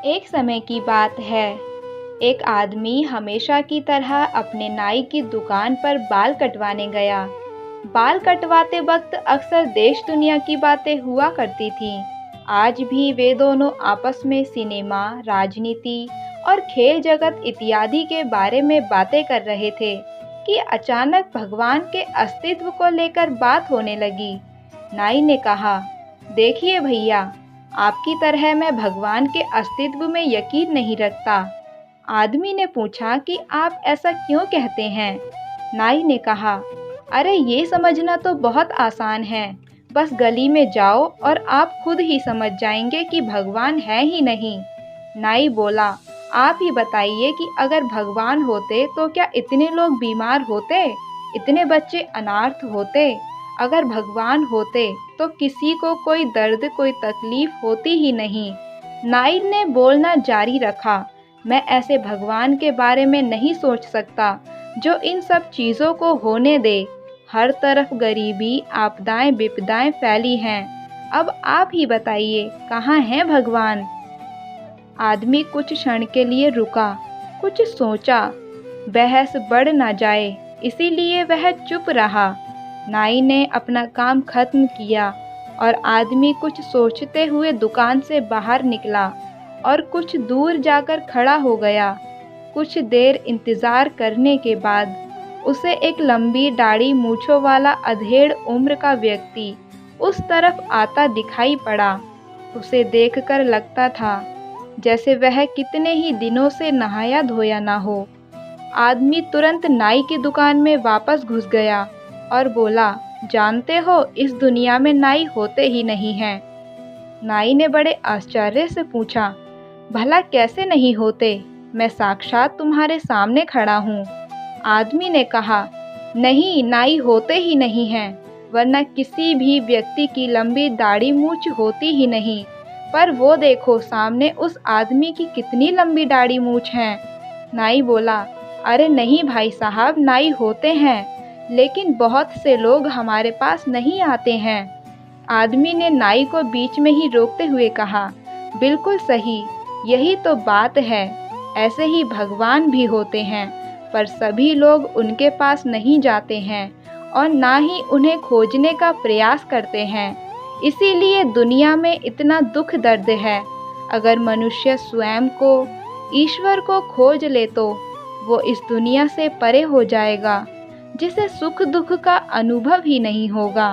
एक समय की बात है। एक आदमी हमेशा की तरह अपने नाई की दुकान पर बाल कटवाने गया। बाल कटवाते वक्त अक्सर देश दुनिया की बातें हुआ करती थीं। आज भी वे दोनों आपस में सिनेमा, राजनीति और खेल जगत इत्यादि के बारे में बातें कर रहे थे कि अचानक भगवान के अस्तित्व को लेकर बात होने लगी। नाई ने कहा, देखिए भैया, आपकी तरह मैं भगवान के अस्तित्व में यकीन नहीं रखता। आदमी ने पूछा कि आप ऐसा क्यों कहते हैं? नाई ने कहा, अरे ये समझना तो बहुत आसान है। बस गली में जाओ और आप खुद ही समझ जाएंगे कि भगवान है ही नहीं। नाई बोला, आप ही बताइए कि अगर भगवान होते तो क्या इतने लोग बीमार होते, इतने बच्चे अनाथ होते? अगर भगवान होते तो किसी को कोई दर्द, कोई तकलीफ होती ही नहीं। नाई ने बोलना जारी रखा, मैं ऐसे भगवान के बारे में नहीं सोच सकता जो इन सब चीज़ों को होने दे। हर तरफ गरीबी, आपदाएं, विपदाएं फैली हैं। अब आप ही बताइए, कहाँ है भगवान? आदमी कुछ क्षण के लिए रुका, कुछ सोचा। बहस बढ़ ना जाए, इसीलिए वह चुप रहा। नाई ने अपना काम खत्म किया और आदमी कुछ सोचते हुए दुकान से बाहर निकला और कुछ दूर जाकर खड़ा हो गया। कुछ देर इंतज़ार करने के बाद उसे एक लंबी दाढ़ी मूंछों वाला अधेड़ उम्र का व्यक्ति उस तरफ आता दिखाई पड़ा। उसे देखकर लगता था जैसे वह कितने ही दिनों से नहाया धोया ना हो। आदमी तुरंत नाई की दुकान में वापस घुस गया और बोला, जानते हो, इस दुनिया में नाई होते ही नहीं हैं। नाई ने बड़े आश्चर्य से पूछा, भला कैसे नहीं होते? मैं साक्षात तुम्हारे सामने खड़ा हूँ। आदमी ने कहा, नहीं, नाई होते ही नहीं हैं, वरना किसी भी व्यक्ति की लंबी दाढ़ी मूंछ होती ही नहीं। पर वो देखो, सामने उस आदमी की कितनी लंबी दाढ़ी मूंछ है। नाई बोला, अरे नहीं भाई साहब, नाई होते हैं, लेकिन बहुत से लोग हमारे पास नहीं आते हैं। आदमी ने नाई को बीच में ही रोकते हुए कहा, बिल्कुल सही, यही तो बात है। ऐसे ही भगवान भी होते हैं, पर सभी लोग उनके पास नहीं जाते हैं और ना ही उन्हें खोजने का प्रयास करते हैं। इसीलिए दुनिया में इतना दुख दर्द है। अगर मनुष्य स्वयं को, ईश्वर को खोज ले तो वो इस दुनिया से परे हो जाएगा, जिसे सुख दुख का अनुभव ही नहीं होगा।